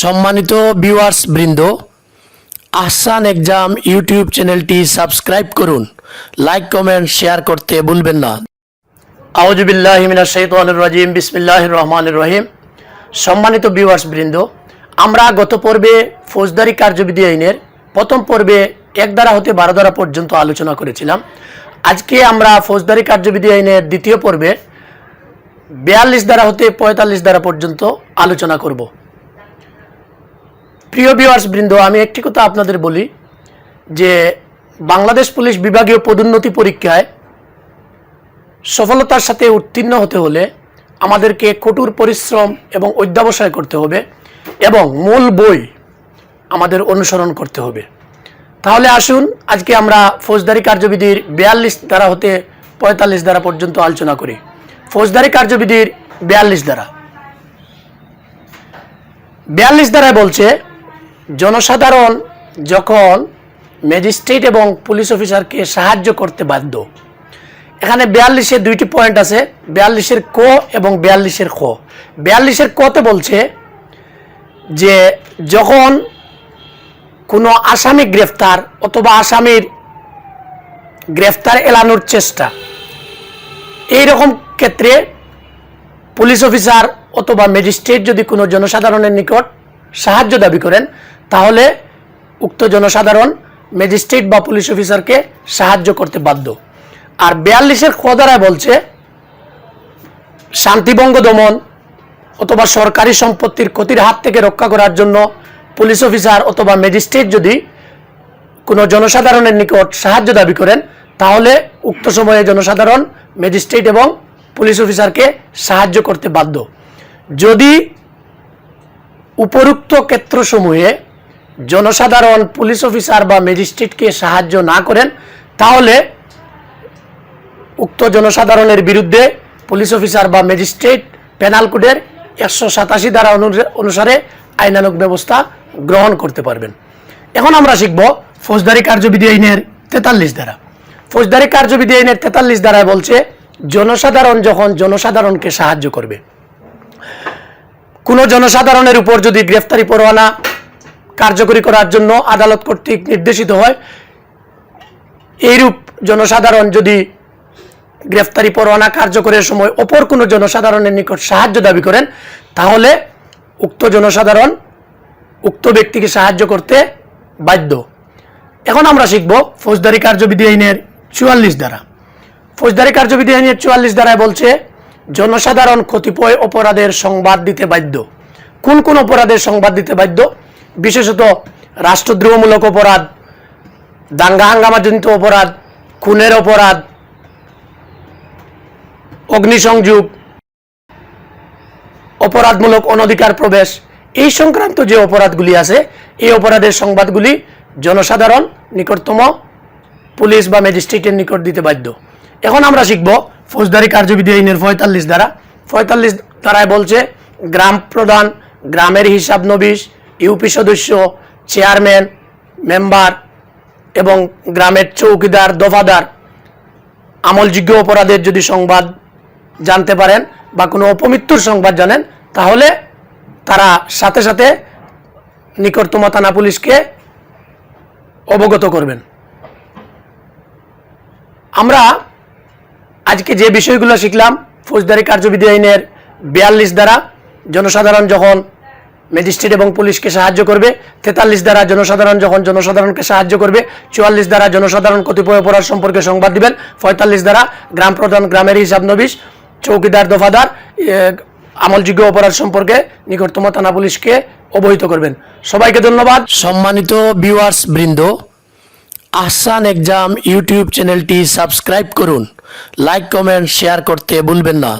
সম্মানিত ভিউয়ার্স বৃন্দ, Ahsan exam YouTube চ্যানেলটি সাবস্ক্রাইব করুন, লাইক কমেন্ট শেয়ার করতে ভুলবেন না। আউযু বিল্লাহি মিনাশ শাইতানির রাজিম, বিসমিল্লাহির রহমানির রহিম। সম্মানিত ভিউয়ার্স বৃন্দ, আমরা গত পর্বে ফৌজদারি কার্যবিধি আইনের প্রথম পর্বে 1 ধারা হতে 12 ধারা পর্যন্ত আলোচনা করেছিলাম। আজকে আমরা ফৌজদারি কার্যবিধি আইনের দ্বিতীয় পর্বে 42 ধারা হতে 45 ধারা পর্যন্ত আলোচনা করব। প্রিয় ভিউয়ার্স বৃন্দ, আমি একটি কথা আপনাদের বলি যে বাংলাদেশ পুলিশ বিভাগীয় পদোন্নতি পরীক্ষায় সফলতার সাথে উত্তীর্ণ হতে হলে আমাদেরকে কঠোর পরিশ্রম এবং অধ্যবসায় করতে হবে এবং মূল বই আমাদের অনুসরণ করতে হবে। তাহলে আসুন আজকে আমরা ফৌজদারি কার্যবিধির 42 ধারা হতে 45 ধারা পর্যন্ত আলোচনা করি। ফৌজদারি কার্যবিধির 42 ধারা 42 ধারায় বলছে, জনসাধারণ যখন ম্যাজিস্ট্রেট এবং পুলিশ অফিসারকে সাহায্য করতে বাধ্য। এখানে 42-এর দুইটি পয়েন্ট আছে, 42-এর ক এবং 42-এর খ। 42-এর কতে বলছে যে যখন কোনো আসামি গ্রেফতার অথবা আসামির গ্রেফতার এড়ানোর চেষ্টা, এই রকম ক্ষেত্রে পুলিশ অফিসার অথবা ম্যাজিস্ট্রেট যদি কোনো জনসাধারণের নিকট সাহায্য দাবি করেন, তাহলে উক্ত জনসাধারণ ম্যাজিস্ট্রেট বা পুলিশ অফিসারকে সাহায্য করতে বাধ্য। আর 42-এর খ ধারায় বলছে, শান্তিভঙ্গ দমন অথবা সরকারি সম্পত্তির ক্ষতির হাত থেকে রক্ষা করার জন্য পুলিশ অফিসার অথবা ম্যাজিস্ট্রেট যদি কোনো জনসাধারণের নিকট সাহায্য দাবি করেন, তাহলে উক্ত সময়ে জনসাধারণ ম্যাজিস্ট্রেট এবং পুলিশ অফিসারকে সাহায্য করতে বাধ্য। যদি উপরোক্ত ক্ষেত্রসমূহে জনসাধারণ পুলিশ অফিসার বা ম্যাজিস্ট্রেটকে সাহায্য না করেন, তাহলে উক্ত জনসাধারণের বিরুদ্ধে পুলিশ অফিসার বা ম্যাজিস্ট্রেট পেনাল কোডের 187 ধারা অনুসারে আইনানুগ ব্যবস্থা গ্রহণ করতে পারবেন। এখন আমরা শিখব ফৌজদারি কার্যবিধি আইনের 43 ধারা। ফৌজদারি কার্যবিধি আইনের 43 ধারায় বলছে, জনসাধারণ যখন জনসাধারণকে সাহায্য করবে। কোনো জনসাধারণের উপর যদি গ্রেফতারি পরোয়ানা কার্যকরী করার জন্য আদালত কর্তৃক নির্দেশিত হয়, এইরূপ জনসাধারণ যদি গ্রেফতারি পরোয়ানা কার্যকরের সময় অপর কোনো জনসাধারণের নিকট সাহায্য দাবি করেন, তাহলে উক্ত জনসাধারণ উক্ত ব্যক্তিকে সাহায্য করতে বাধ্য। এখন আমরা শিখব ফৌজদারি কার্যবিধি আইনের 44 ধারা। ফৌজদারি কার্যবিধি আইনের 44 ধারায় বলছে, জনসাধারণ কতিপয় অপরাধের সংবাদ দিতে বাধ্য। কোন কোন অপরাধের সংবাদ দিতে বাধ্য? বিশেষত রাষ্ট্রদ্রোহমূলক অপরাধ, দাঙ্গা হাঙ্গামাজনিত অপরাধ, খুনের অপরাধ, অগ্নিসংযোগ, অপরাধমূলক অনধিকার প্রবেশ, এই সংক্রান্ত যে অপরাধগুলি আছে, এই অপরাধের সংবাদগুলি জনসাধারণ নিকটতম পুলিশ বা ম্যাজিস্ট্রেটের নিকট দিতে বাধ্য। এখন আমরা শিখব ফৌজদারি কার্যবিধি আইনের 45 ধারা। 45 ধারায় বলছে, গ্রাম প্রধান, গ্রামের হিসাব নবিশ, ইউপি সদস্য, চেয়ারম্যান, মেম্বার এবং গ্রামের চৌকিদার, দফাদার আমলযোগ্য অপরাধের যদি সংবাদ জানতে পারেন বা কোনো অপমৃত্যুর সংবাদ জানেন, তাহলে তারা সাথে সাথে নিকটতম থানা পুলিশকে অবগত করবেন। আমরা আজকে যে বিষয়গুলো শিখলাম, ফৌজদারি কার্যবিধি আইনের 42 ধারা জনসাধারণ যখন ম্যাজিস্ট্রেট এবং পুলিশকে সাহায্য করবে, 43 ধারা জনসাধারণ যখন জনসাধারণকে সাহায্য করবে, 44 ধারা জনসাধারণ কতিপয় অপরাধ সম্পর্কে সংবাদ দিবেন, 45 ধারা গ্রাম প্রধান, গ্রামের হিসাব নবিশ, চৌকিদার, দফাদার আমলযোগ্য অপরাধ সম্পর্কে নিকটতম থানা পুলিশকে অবহিত করবেন। সবাইকে ধন্যবাদ। সম্মানিত ভিউয়ার্স বৃন্দ, আহসান এক্সাম ইউটিউব চ্যানেলটি সাবস্ক্রাইব করুন, লাইক কমেন্ট শেয়ার করতে ভুলবেন না।